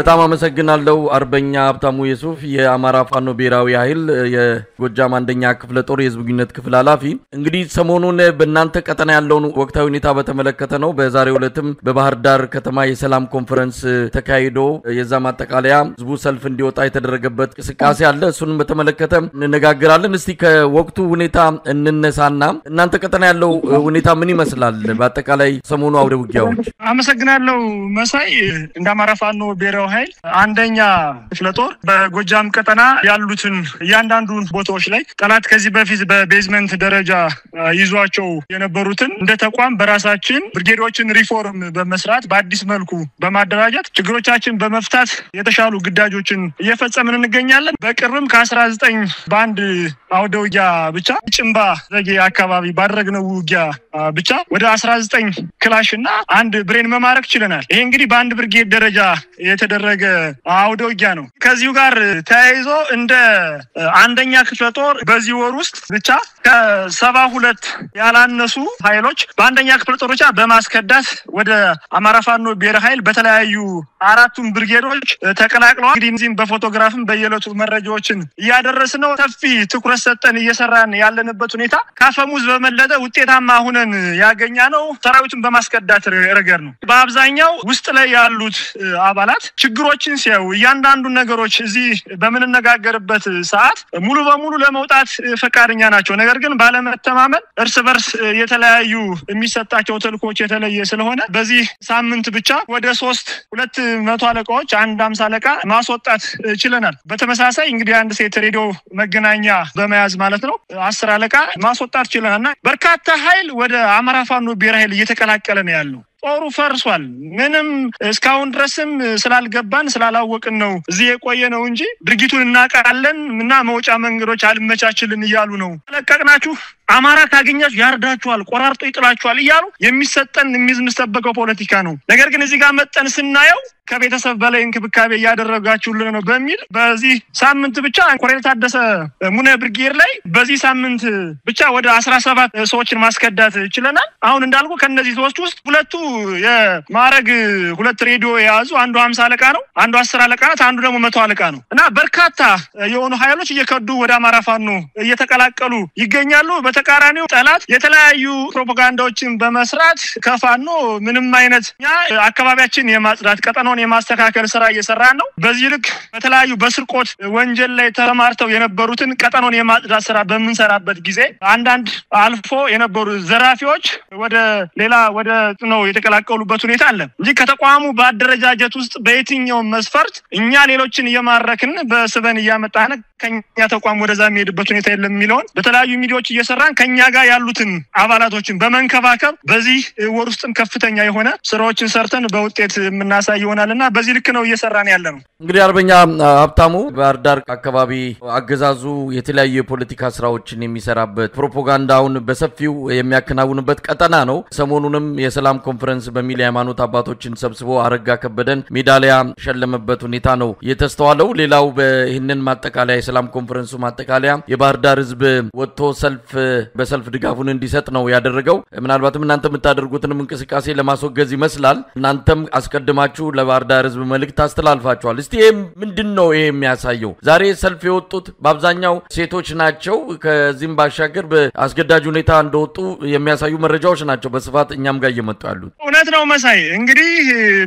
በጣም አመሰግናለሁ አርበኛ ሀብታሙ የሱፍ የአማራ ፋኖ ብሔራዊ ኃይል የጎጃም አንደኛ ክፍለ ጦር የህዝብ ግንኙነት ክፍል ኃላፊ። እንግዲህ ሰሞኑን በእናንተ ቀጠና ያለውን ወቅታዊ ሁኔታ በተመለከተ ነው። በዛሬው ዕለትም በባህር ዳር ከተማ የሰላም ኮንፈረንስ ተካሂዶ የዛ ማጠቃለያ ህዝቡ ሰልፍ እንዲወጣ የተደረገበት እንቅስቃሴ አለ። እሱንም በተመለከተ እንነጋገራለን። እስቲ ከወቅቱ ሁኔታ እንነሳና እናንተ ቀጠና ያለው ሁኔታ ምን ይመስላል? በአጠቃላይ ሰሞኑ አውደ ውጊያዎች። አመሰግናለሁ መሳይ። እንደ አማራ ፋኖ ብሔራዊ ኃይል አንደኛ ክፍለ ጦር በጎጃም ቀጠና ያሉትን እያንዳንዱን ቦታዎች ላይ ጠላት ከዚህ በፊት በቤዝመንት ደረጃ ይዟቸው የነበሩትን እንደ ተቋም በራሳችን ብርጌዶችን ሪፎርም በመስራት በአዲስ መልኩ በማደራጀት ችግሮቻችን በመፍታት የተሻሉ ግዳጆችን እየፈጸምን እንገኛለን። በቅርብም ከ19 ባንድ አውደ ውጊያ ብቻ ጭምባ ዘጌ አካባቢ ባደረግነው ውጊያ ብቻ ወደ 19 ክላሽና አንድ ብሬን መማረክ ችለናል። ይሄ እንግዲህ በአንድ ብርጌድ ደረጃ የተደረገ አውደ ውጊያ ነው። ከዚሁ ጋር ተያይዞ እንደ አንደኛ ክፍለ ጦር በዚህ ወር ውስጥ ብቻ ከ72 ያላነሱ ኃይሎች በአንደኛ ክፍለ ጦር ብቻ በማስከዳት ወደ አማራ ፋኖ ብሔራዊ ኃይል በተለያዩ አራቱም ብርጌዶች ተቀላቅለዋል። እንግዲህ እዚህም በፎቶግራፍም በየለቱ መረጃዎችን እያደረስን ነው። ሰፊ ትኩረት ሰጠን እየሰራን ያለንበት ሁኔታ ካፈሙዝ በመለጠ ውጤታማ ሆነን ያገኛነው ሰራዊቱን በማስከዳት ረገር ነው። በአብዛኛው ውስጥ ላይ ያሉት አባላት ችግሮችን ሲያዩ እያንዳንዱ ነገሮች እዚህ በመነጋገርበት ሰዓት ሙሉ በሙሉ ለመውጣት ፈቃደኛ ናቸው። ነገር ግን ባለመተማመን እርስ በርስ የተለያዩ የሚሰጣቸው ተልኮች የተለየ ስለሆነ በዚህ ሳምንት ብቻ ወደ 200 አለቃዎች 150 አለቃ ማስወጣት ችለናል። በተመሳሳይ እንግዲህ አንድ ሴት ሬዲዮ መገናኛ በመያዝ ማለት ነው 10 አለቃ ማስወጣት ችለናልና በርካታ ኃይል ወደ አማራ ፋኖ ብሔራዊ ኃይል እየተቀላቀለ ነው ያለው። ጦሩ ፈርሷል። ምንም እስካሁን ድረስም ስላልገባን ስላላወቅን ነው እዚህ የቆየ ነው እንጂ ድርጊቱን እናቃለን እና መውጫ መንገዶች አልመቻችልን እያሉ ነው። ለቀቅናችሁ አማራ ካገኛችሁ ያርዳችኋል፣ ቆራርጦ ይጥላችኋል እያሉ የሚሰጠን የሚዝምስተበቀው ፖለቲካ ነው። ነገር ግን እዚህ ጋር መጠን ስናየው ከቤተሰብ በላይ እንክብካቤ ያደረጋችሁልን ነው በሚል በዚህ ሳምንት ብቻ ኮሎኔል ታደሰ ሙነ ብርጌድ ላይ በዚህ ሳምንት ብቻ ወደ 17 ሰዎችን ማስከዳት ችለናል። አሁን እንዳልኩ ከነዚህ ሰዎች ውስጥ ሁለቱ የማረግ 2 ሬዲዮ የያዙ አንዱ 50 አለቃ ነው፣ አንዱ 10 አለቃ ነው፣ አንዱ ደግሞ 100 አለቃ ነው እና በርካታ የሆኑ ኃይሎች እየከዱ ወደ አማራ ፋኖ እየተቀላቀሉ ይገኛሉ። በተቃራኒው ጠላት የተለያዩ ፕሮፓጋንዳዎችን በመስራት ከፋኖ ምንም አይነት አካባቢያችን የማጽዳት ቀጠናውን የማስተካከል ስራ እየሰራ ነው። በዚህ ልክ በተለያዩ በስርቆት ወንጀል ላይ ተማርተው የነበሩትን ቀጠናውን የማጽዳት ስራ በመንሰራበት ጊዜ አንዳንድ አልፎ የነበሩ ዘራፊዎች ወደ ሌላ ወደ ነው የተቀላቀሉበት ሁኔታ አለ እንጂ ከተቋሙ በአደረጃጀት ውስጥ በየትኛው መስፈርት እኛ ሌሎችን እየማረክን በስበን እያመጣን ከኛ ተቋም ወደዛ የሚሄድበት ሁኔታ የለም የሚለውን በተለያዩ ሚዲያዎች እየሰራን ከኛ ጋር ያሉትን አባላቶችን በመንከባከብ በዚህ ወር ውስጥም ከፍተኛ የሆነ ስራዎችን ሰርተን በውጤት የምናሳይ ይሆናልና በዚህ ልክ ነው እየሰራን ያለነው። እንግዲህ አርበኛ ሀብታሙ ባህር ዳር አካባቢ አገዛዙ የተለያዩ የፖለቲካ ስራዎችን የሚሰራበት ፕሮፓጋንዳውን በሰፊው የሚያከናውንበት ቀጠና ነው። ሰሞኑንም የሰላም ኮንፈረንስ በሚል የሃይማኖት አባቶችን ሰብስቦ አረጋ ከበደን ሜዳሊያ ሸለመበት ሁኔታ ነው የተስተዋለው። ሌላው በእነን ማጠቃለያ የሰላም ኮንፈረንሱ ማጠቃለያ የባህር ዳር ህዝብ ወጥቶ በሰልፍ ድጋፉን እንዲሰጥ ነው ያደረገው። ምናልባትም እናንተ የምታደርጉትንም እንቅስቃሴ ለማስወገዝ ይመስላል። እናንተም አስቀድማችሁ ለባህር ዳር ህዝብ መልእክት አስተላልፋችኋል። እስቲ ምንድነው ይሄ የሚያሳየው? ዛሬ ሰልፍ የወጡት በአብዛኛው ሴቶች ናቸው። ከዚህም ባሻገር በአስገዳጅ ሁኔታ እንደወጡ የሚያሳዩ መረጃዎች ናቸው በስፋት እኛም ጋር እየመጡ ያሉት። እውነት ነው መሳይ። እንግዲህ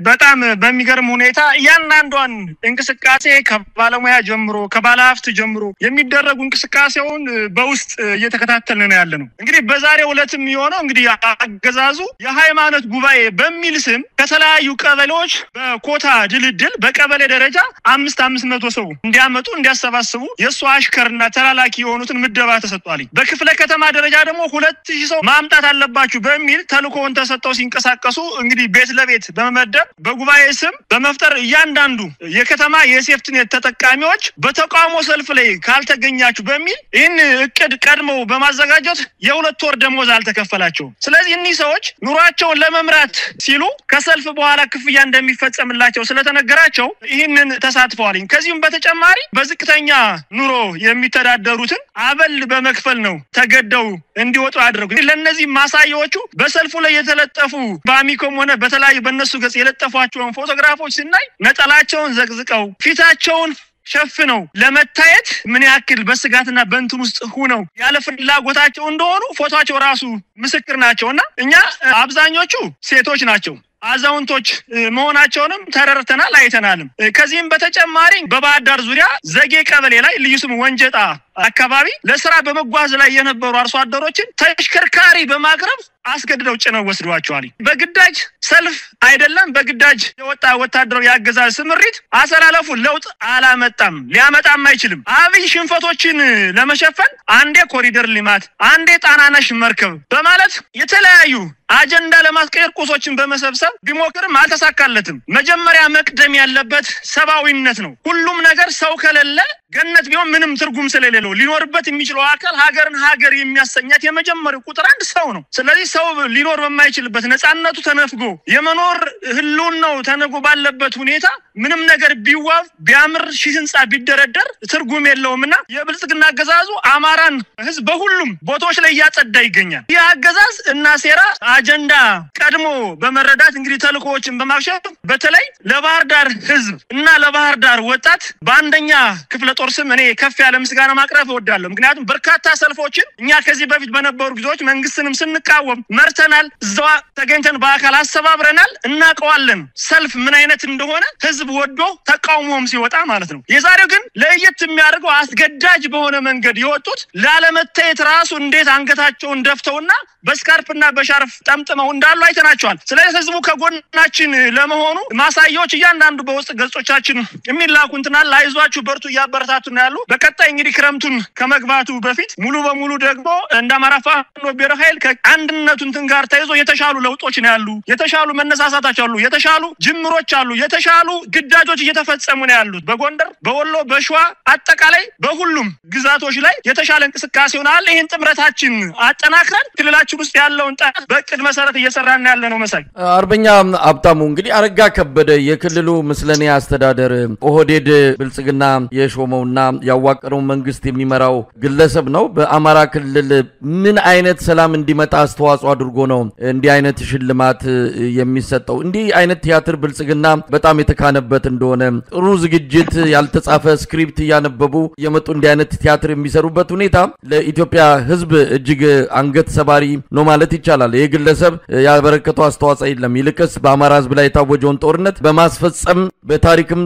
በጣም በሚገርም ሁኔታ ያንዳንዷን እንቅስቃሴ ከባለሙያ ጀምሮ ከባለሀብት ጀምሮ የሚደረጉ እንቅስቃሴውን በውስጥ እየተከታተልን ነው ያለነው። እንግዲህ በዛሬው ዕለትም የሆነው እንግዲህ አገዛዙ የሃይማኖት ጉባኤ በሚል ስም ከተለያዩ ቀበሌዎች በኮታ ድልድል በቀበሌ ደረጃ 500 ሰው እንዲያመጡ እንዲያሰባስቡ የሱ አሽከርና ተላላኪ የሆኑትን ምደባ ተሰጥቷል። በክፍለ ከተማ ደረጃ ደግሞ 2000 ሰው ማምጣት አለባችሁ በሚል ተልኮውን ተሰጠው ሲንቀሳቀሱ እንግዲህ ቤት ለቤት በመመደብ በጉባኤ ስም በመፍጠር እያንዳንዱ የከተማ የሴፍቲኔት ተጠቃሚዎች በተቃውሞ ሰልፍ ላይ ካልተገኛችሁ በሚል ይህን እቅድ ቀድመው በማዘጋጀት ያዘጋጁት የሁለት ወር ደሞዝ አልተከፈላቸውም። ስለዚህ እነዚህ ሰዎች ኑሯቸውን ለመምራት ሲሉ ከሰልፍ በኋላ ክፍያ እንደሚፈጸምላቸው ስለተነገራቸው ይህንን ተሳትፈዋል። ከዚህም በተጨማሪ በዝቅተኛ ኑሮ የሚተዳደሩትን አበል በመክፈል ነው ተገደው እንዲወጡ አድርጉ። ለነዚህ ማሳያዎቹ በሰልፉ ላይ የተለጠፉ በአሚኮም ሆነ በተለያዩ በእነሱ ገጽ የለጠፏቸውን ፎቶግራፎች ስናይ ነጠላቸውን ዘቅዝቀው ፊታቸውን ሸፍነው ለመታየት ምን ያክል በስጋትና በእንትን ውስጥ ሆነው ያለ ፍላጎታቸው እንደሆኑ ፎቶአቸው ራሱ ምስክር ናቸውና እኛ አብዛኞቹ ሴቶች ናቸው አዛውንቶች መሆናቸውንም ተረርተናል አይተናልም። ከዚህም በተጨማሪ በባህር ዳር ዙሪያ ዘጌ ቀበሌ ላይ ልዩ ስሙ ወንጀጣ አካባቢ ለስራ በመጓዝ ላይ የነበሩ አርሶ አደሮችን ተሽከርካሪ በማቅረብ አስገድደው ጭነው ወስደዋቸዋል። በግዳጅ ሰልፍ አይደለም በግዳጅ የወጣ ወታደራዊ ያገዛዝ ስምሪት አሰላለፉ ለውጥ አላመጣም ሊያመጣም አይችልም። አብይ ሽንፈቶችን ለመሸፈን አንዴ ኮሪደር ልማት አንዴ ጣናነሽ መርከብ በማለት የተለያዩ አጀንዳ ለማስቀየር ቁሶችን በመሰብሰብ ቢሞክርም አልተሳካለትም። መጀመሪያ መቅደም ያለበት ሰባዊነት ነው። ሁሉም ነገር ሰው ከሌለ ገነት ቢሆን ምንም ትርጉም ስለሌለው ሊኖርበት የሚችለው አካል ሀገርን ሀገር የሚያሰኛት የመጀመሪያው ቁጥር አንድ ሰው ነው። ስለዚህ ሰው ሊኖር በማይችልበት ነፃነቱ ተነፍጎ የመኖር ህልውናው ተነጎ ባለበት ሁኔታ ምንም ነገር ቢዋብ ቢያምር ሺህ ህንጻ ቢደረደር ትርጉም የለውምና የብልጽግና አገዛዙ አማራን ህዝብ በሁሉም ቦታዎች ላይ ያጸዳ ይገኛል። ይህ አገዛዝ እና ሴራ አጀንዳ ቀድሞ በመረዳት እንግዲህ ተልኮዎችን በማክሸፍ በተለይ ለባህር ዳር ህዝብ እና ለባህር ዳር ወጣት በአንደኛ ክፍለ ጦር ስም እኔ ከፍ ያለ ምስጋና ማቅረብ እወዳለሁ። ምክንያቱም በርካታ ሰልፎችን እኛ ከዚህ በፊት በነበሩ ጊዜዎች መንግስትንም ስንቃወም መርተናል፣ እዛው ተገኝተን በአካል አስተባብረናል፣ እናቀዋለን ሰልፍ ምን አይነት እንደሆነ ህዝብ ወዶ ተቃውሞም ሲወጣ ማለት ነው። የዛሬው ግን ለየት የሚያደርገው አስገዳጅ በሆነ መንገድ የወጡት ላለመታየት ራሱ እንዴት አንገታቸውን ደፍተውና በስካርፕና በሻርፍ ጠምጥመው እንዳሉ አይተናቸዋል። ስለዚህ ህዝቡ ከጎናችን ለመሆኑ ማሳያዎች እያንዳንዱ በውስጥ ገጾቻችን የሚላኩ እንትናል አይዟችሁ በርቱ ያበረታቱና ያሉ በቀጣይ እንግዲህ ክረምቱን ከመግባቱ በፊት ሙሉ በሙሉ ደግሞ እንደ አማራ ፋኖ ብሔራዊ ኃይል ከአንድነቱ እንትን ጋር ተይዞ የተሻሉ ለውጦች ነው ያሉ፣ የተሻሉ መነሳሳታቸው አሉ፣ የተሻሉ ጅምሮች አሉ፣ የተሻሉ ግዳጆች እየተፈጸሙ ነው ያሉት። በጎንደር በወሎ በሸዋ አጠቃላይ በሁሉም ግዛቶች ላይ የተሻለ እንቅስቃሴ ሆናል። ይሄን ጥምረታችን አጠናክረን ክልላችን ውስጥ ያለውን ጣት በቅድ መሰረት እየሰራን ያለ ነው። መሳይ አርበኛ ሀብታሙ እንግዲህ አረጋ ከበደ የክልሉ ምስለኔ አስተዳደር ኦህዴድ ብልጽግና የሾመውና ያዋቀረው መንግስት የሚመራው ግለሰብ ነው። በአማራ ክልል ምን አይነት ሰላም እንዲመጣ አስተዋጽኦ አድርጎ ነው እንዲህ አይነት ሽልማት የሚሰጠው? እንዲህ አይነት ቲያትር ብልጽግና በጣም የተካነበት እንደሆነ ጥሩ ዝግጅት ያልተጻፈ ስክሪፕት ያነበቡ የመጡ እንዲህ አይነት ቲያትር የሚሰሩበት ሁኔታ ለኢትዮጵያ ህዝብ እጅግ አንገት ሰባሪ ነው ማለት ይቻላል። ይህ ግለሰብ ያበረከተው አስተዋጽኦ የለም። ይልቅስ በአማራ ህዝብ ላይ የታወጀውን ጦርነት በማስፈጸም በታሪክም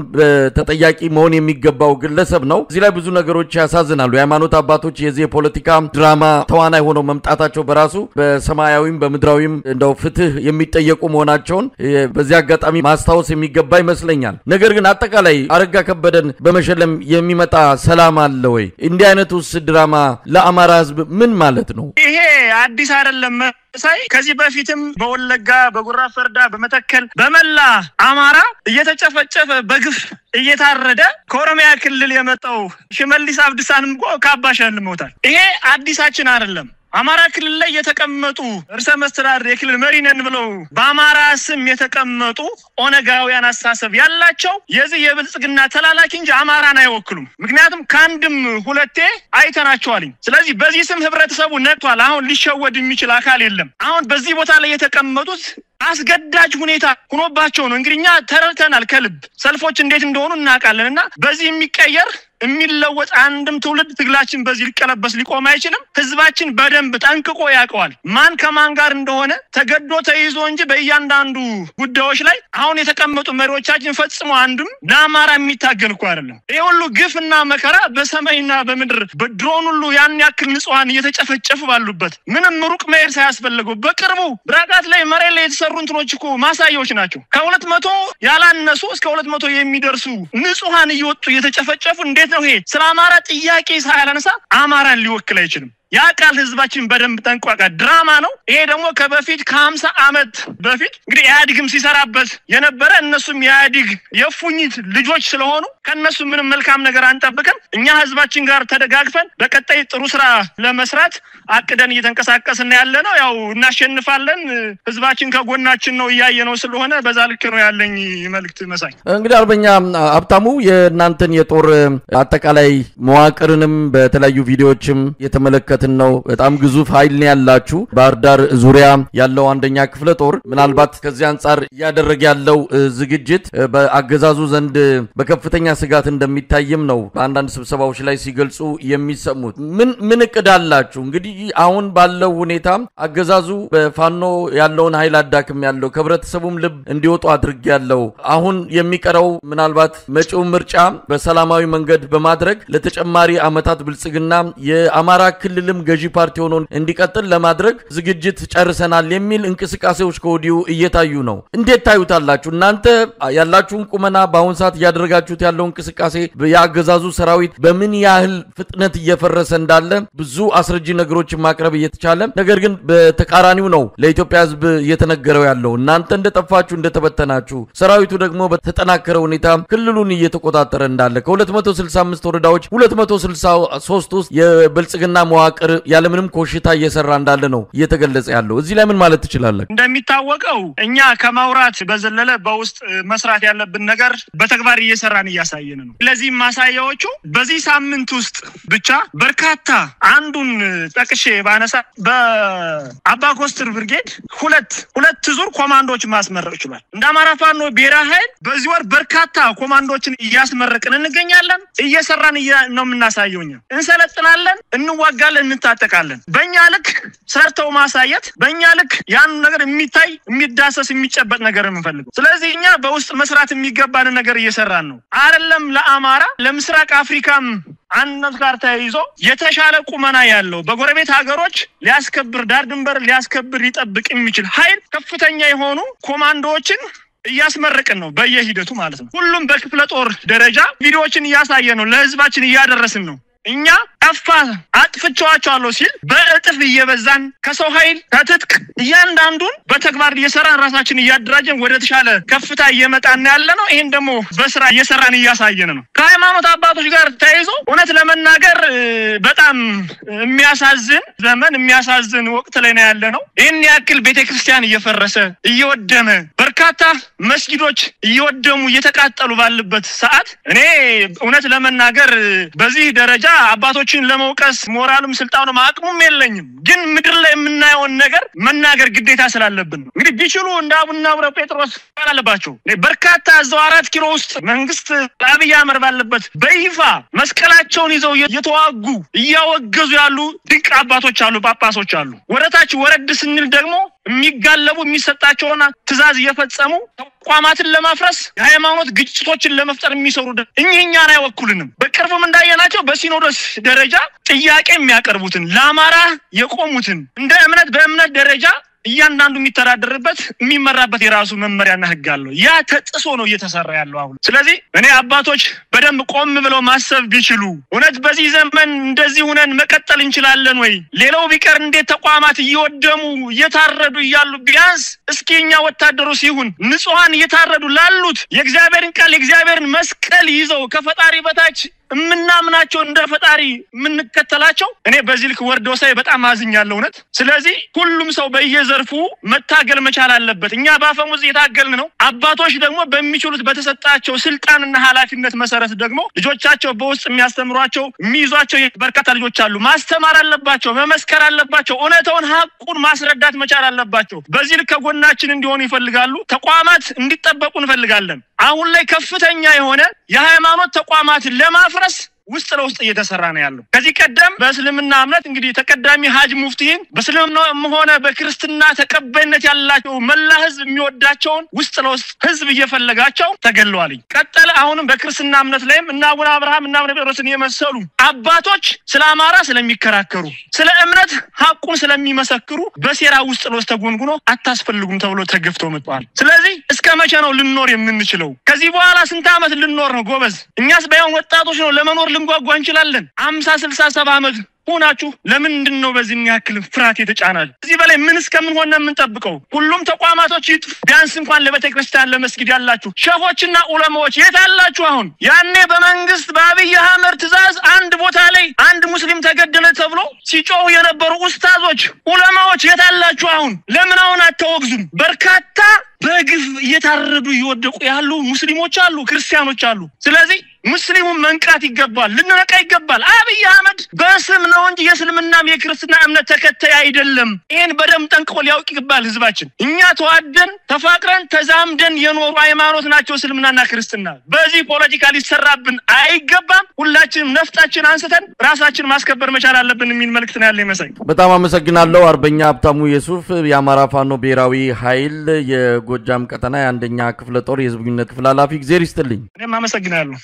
ተጠያቂ መሆን የሚገባው ግለሰብ ነው። እዚህ ላይ ብዙ ነገሮች ያሳዝናሉ። የሃይማኖት አባቶች የዚህ ፖለቲካ ድራማ ተዋናይ ሆነው መምጣታቸው በራሱ በሰማያዊም በምድራዊም እንደው ፍትህ የሚጠየቁ መሆናቸውን በዚህ አጋጣሚ ማስታወስ የሚገባ ይመስለኛል። ነገር ግን አጠቃላይ አረጋ ከበደን በመሸለም የሚመጣ ሰላም አለ ወይ? እንዲህ አይነቱስ ድራማ ለአማራ ህዝብ ምን ማለት ነው? ይሄ አዲስ አይደለም ሳይ ከዚህ በፊትም በወለጋ በጉራ ፈርዳ በመተከል በመላ አማራ እየተጨፈጨፈ በግፍ እየታረደ ከኦሮሚያ ክልል የመጣው ሽመልስ አብዲሳንም ካባሻል ሞታል። ይሄ አዲሳችን አይደለም። አማራ ክልል ላይ የተቀመጡ እርሰ መስተዳድር የክልል መሪ ነን ብለው በአማራ ስም የተቀመጡ ኦነጋውያን አስተሳሰብ ያላቸው የዚህ የብልጽግና ተላላኪ እንጂ አማራን አይወክሉም። ምክንያቱም ካንድም ሁለቴ አይተናቸዋል። ስለዚህ በዚህ ስም ህብረተሰቡ ነቅቷል። አሁን ሊሸወድ የሚችል አካል የለም። አሁን በዚህ ቦታ ላይ የተቀመጡት አስገዳጅ ሁኔታ ሆኖባቸው ነው። እንግዲህኛ ተረድተናል። ከልብ ሰልፎች እንዴት እንደሆኑ እናውቃለንና በዚህ የሚቀየር የሚለወጥ አንድም ትውልድ ትግላችን በዚህ ሊቀለበስ ሊቆም አይችልም። ህዝባችን በደንብ ጠንቅቆ ያውቀዋል ማን ከማን ጋር እንደሆነ ተገዶ ተይዞ እንጂ በእያንዳንዱ ጉዳዮች ላይ አሁን የተቀመጡ መሪዎቻችን ፈጽሞ አንድም ለአማራ የሚታገል እኮ አይደለም። ይሄ ሁሉ ግፍና መከራ በሰማይና በምድር በድሮን ሁሉ ያን ያክል ንጹሃን እየተጨፈጨፉ ባሉበት ምንም ሩቅ መሄድ ሳያስፈልገው በቅርቡ ብራቃት ላይ መሬት ላይ የተሰሩ እንትኖች እኮ ማሳያዎች ናቸው። ከ200 ያላነሱ እስከ 200 የሚደርሱ ንጹሃን እየወጡ እየተጨፈጨፉ እንዴት ነው ይሄ? ስለ አማራ ጥያቄ ሳያነሳ አማራን ሊወክል አይችልም። ያ ቃል ህዝባችን በደንብ ጠንቋቃ ድራማ ነው ይሄ ደግሞ ከበፊት ከ50 አመት በፊት እንግዲህ ያድግም ሲሰራበት የነበረ እነሱም ያድግ የፉኝት ልጆች ስለሆኑ ከነሱ ምንም መልካም ነገር አንጠብቅም እኛ ህዝባችን ጋር ተደጋግፈን በቀጣይ ጥሩ ስራ ለመስራት አቅደን እየተንቀሳቀስን ያለነው ያው እናሸንፋለን ህዝባችን ከጎናችን ነው ያያየነው ስለሆነ በዛ ልክ ነው ያለኝ መልእክት መሳይ እንግዲህ አርበኛ ሀብታሙ የናንተን የጦር አጠቃላይ መዋቅርንም በተለያዩ ቪዲዮዎችም የተመለከትን ነው በጣም ግዙፍ ኃይል ነው ያላችሁ ባህርዳር ዙሪያ ያለው አንደኛ ክፍለ ጦር ምናልባት ከዚህ አንፃር ያደረገ ያለው ዝግጅት በአገዛዙ ዘንድ በከፍተኛ ስጋት እንደሚታይም ነው በአንዳንድ ስብሰባዎች ላይ ሲገልጹ የሚሰሙት ምን እቅዳላችሁ እንግዲህ አሁን ባለው ሁኔታ አገዛዙ በፋኖ ያለውን ኃይል አዳክም ያለው ከብረተሰቡም ልብ እንዲወጡ አድርግ ያለው አሁን የሚቀረው ምናልባት መጪው ምርጫ በሰላማዊ መንገድ በማድረግ ለተጨማሪ አመታት ብልጽግና የአማራ ክልልም ገዢ ፓርቲ ሆኖ እንዲቀጥል ለማድረግ ዝግጅት ጨርሰናል የሚል እንቅስቃሴዎች ከወዲሁ እየታዩ ነው እንዴት ታዩታላችሁ እናንተ ያላችሁን ቁመና በአሁን ሰዓት ያደረጋችሁት ያለው እንቅስቃሴ ያገዛዙ ሰራዊት በምን ያህል ፍጥነት እየፈረሰ እንዳለ ብዙ አስረጂ ነገሮችን ማቅረብ እየተቻለ ነገር ግን በተቃራኒው ነው ለኢትዮጵያ ህዝብ እየተነገረው ያለው እናንተ እንደጠፋችሁ እንደተበተናችሁ ሰራዊቱ ደግሞ በተጠናከረ ሁኔታ ክልሉን እየተቆጣጠረ እንዳለ ከ265 ወረዳዎች 263 ውስጥ የብልጽግና መዋቅር ያለምንም ኮሽታ እየሰራ እንዳለ ነው እየተገለጸ ያለው እዚህ ላይ ምን ማለት ትችላላችሁ እንደሚታወቀው እኛ ከማውራት በዘለለ በውስጥ መስራት ያለብን ነገር በተግባር እየሰራን እያሳየን ነው ለዚህ ማሳያዎቹ በዚህ ሳምንት ውስጥ ብቻ በርካታ አንዱን ጠቅሼ ባነሳ በአባ ኮስትር ብርጌድ ሁለት ዙር ኮማንዶች ማስመረቅ ይችላል እንደ አማራ ፋኖ ብሔራዊ ኃይል በዚህ ወር በርካታ ኮማንዶችን እያስመረቅን እንገኛለን እየሰራን ነው የምናሳየውኛ እንሰለጥናለን እንዋጋለን እንታጠቃለን በእኛ ልክ ሰርተው ማሳየት በእኛ ልክ ያን ነገር የሚታይ የሚዳሰስ የሚጨበጥ ነገር እንፈልገው ስለዚህ እኛ በውስጥ መስራት የሚገባን ነገር እየሰራን ነው አይደለም ለአማራ ለምስራቅ አፍሪካም አንነት ጋር ተይዞ የተሻለ ቁመና ያለው በጎረቤት ሀገሮች ሊያስከብር ዳር ድንበር ሊያስከብር ይጠብቅ የሚችል ኃይል ከፍተኛ የሆኑ ኮማንዶዎችን እያስመረቅን ነው በየሂደቱ ማለት ነው ሁሉም በክፍለ ጦር ደረጃ ቪዲዮዎችን እያሳየ ነው ለህዝባችን እያደረስን ነው እኛ አፋ አጥፍቻቸዋለሁ ሲል በእጥፍ እየበዛን ከሰው ኃይል ከትጥቅ እያንዳንዱን በተግባር እየሰራን ራሳችን እያደራጀን ወደ ተሻለ ከፍታ እየመጣን ያለነው ይሄን ደግሞ በስራ እየሰራን እያሳየን ነው ከሃይማኖት አባቶች ጋር ተይዞ እውነት ለመናገር በጣም የሚያሳዝን ዘመን የሚያሳዝን ወቅት ላይ ነው ያለነው ይሄን ያክል ቤተክርስቲያን እየፈረሰ እየወደመ በርካታ መስጊዶች እየወደሙ እየተቃጠሉ ባለበት ሰዓት እኔ እውነት ለመናገር በዚህ ደረጃ አባቶችን ለመውቀስ ሞራልም ስልጣኑም አቅሙም የለኝም ግን ምድር ላይ የምናየው ነገር መናገር ግዴታ ስላለብን ነው እንግዲህ ቢችሉ እንደ አቡነ አብረ ጴጥሮስ ባላለባቸው በርካታ እዛው 4 ኪሎ ውስጥ መንግስት አብይ አህመድ ባለበት በይፋ መስቀላቸውን ይዘው እየተዋጉ እያወገዙ ያሉ ድንቅ አባቶች አሉ ጳጳሶች አሉ ወረታች ወረድ ስንል ደግሞ የሚጋለቡ የሚሰጣቸውና ትዛዝ እየፈጸሙ ተቋማትን ለማፍረስ የሃይማኖት ግጭቶችን ለመፍጠር የሚሰሩ እኛን አይወክሉንም በቅርቡም እንዳየናቸው በሲኖዶስ ደረጃ ጥያቄ የሚያቀርቡትን ለአማራ የቆሙትን እንደ እምነት በእምነት ደረጃ እያንዳንዱ የሚተዳደርበት የሚመራበት የራሱ መመሪያና ህግ አለው ያ ተጥሶ ነው እየተሰራ ያለው አሁን ስለዚህ እኔ አባቶች በደንብ ቆም ብለው ማሰብ ቢችሉ እውነት በዚህ ዘመን እንደዚህ ሆነን መቀጠል እንችላለን ወይ ሌላው ቢቀር እንዴት ተቋማት እየወደሙ እየታረዱ ይያሉ ቢያንስ እስኪኛ ወታደሩ ሲሆን ንጹሃን እየታረዱ ላሉት የእግዚአብሔርን ቃል የእግዚአብሔርን መስቀል ይዘው ከፈጣሪ በታች ምናምናቸው እንደ ፈጣሪ ምንከተላቸው እኔ በዚህ ልክ ወርዶ ሳይ በጣም አዝኛለሁ እውነት ስለዚህ ሁሉም ሰው በየዘርፉ መታገል መቻል አለበት እኛ ባፈሙዝ የታገልን ነው አባቶች ደግሞ በሚችሉት በተሰጣቸው ስልጣንና ኃላፊነት መሰረት ደግሞ ልጆቻቸው በውስጥ የሚያስተምሯቸው የሚይዟቸው በርካታ ልጆች አሉ ማስተማር አለባቸው መመስከር አለባቸው እውነታውን ሐቁን ማስረዳት መቻል አለባቸው በዚህ ልክ ከጎናችን እንዲሆኑ ይፈልጋሉ ተቋማት እንዲጠበቁ እንፈልጋለን አሁን ላይ ከፍተኛ የሆነ የሃይማኖት ተቋማትን ለማፍረስ ውስጥ ለውስጥ እየተሰራ ነው ያለው ከዚህ ቀደም በእስልምና እምነት እንግዲህ ተቀዳሚ ሀጅ ሙፍቲን በእስልምናም ሆነ በክርስትና ተቀባይነት ያላቸው መላ ህዝብ የሚወዳቸውን ውስጥ ለውስጥ ህዝብ እየፈለጋቸው ተገለዋል ቀጠለ አሁንም በክርስትና እምነት ላይም እና አቡነ አብርሃም እና አቡነ ጴጥሮስን የመሰሉ አባቶች ስለ አማራ ስለሚከራከሩ ስለ እምነት ሐቁን ስለሚመሰክሩ በሴራ ውስጥ ለውስጥ ተጎንጉኖ አታስፈልጉም ተብሎ ተገፍተው መጥቷል ስለዚህ እስከ መቼ ነው ልንኖር የምንችለው ከዚህ በኋላ ስንት አመት ልንኖር ነው ጎበዝ እኛስ ባይሆን ወጣቶች ነው ለመኖር ልንጓጓ እንችላለን 50 60 70 አመት ሆናችሁ ለምንድነው በዚህ ያክል ፍርሃት የተጫናል? እዚህ በላይ ምን እስከምን ሆነ የምንጠብቀው? ሁሉም ተቋማቶች ይጥፉ። ቢያንስ እንኳን ለቤተክርስቲያን ለመስጊድ ያላችሁ ሸሆችና ዑለማዎች የት አላችሁ? አሁን ያኔ በመንግስት በአብይ አህመድ ትእዛዝ አንድ ቦታ ላይ አንድ ሙስሊም ተገደለ ተብሎ ሲጮሁ የነበሩ ኡስታዞች ዑለማዎች የት አላችሁ? ለምን አትወግዙም? በርካታ በግፍ እየታረዱ ይወደቁ ያሉ ሙስሊሞች አሉ፣ ክርስቲያኖች አሉ። ስለዚህ ሙስሊሙ መንቃት ይገባል፣ ልንነቃ ይገባል። አብይ አህመድ በስም ነው እንጂ የእስልምናም የክርስትና እምነት ተከታይ አይደለም። ይሄን በደም ጠንቅቆ ሊያውቅ ይገባል ህዝባችን። እኛ ተዋደን ተፋቅረን ተዛምደን የኖሩ ሃይማኖት ናቸው እስልምናና ክርስትና። በዚህ ፖለቲካ ሊሰራብን አይገባም። ሁላችንም ነፍጣችን አንስተን ራሳችን ማስከበር መቻል አለብን የሚል መልእክት ነው ያለኝ መሳይ። በጣም አመሰግናለሁ። አርበኛ ሀብታሙ የሱፍ የአማራ ፋኖ ብሔራዊ ኃይል የጎጃም ቀጠና የአንደኛ ክፍለ ጦር የህዝብ ግንኙነት ክፍል ኃላፊ። እግዚአብሔር ይስጥልኝ። እኔም አመሰግናለሁ።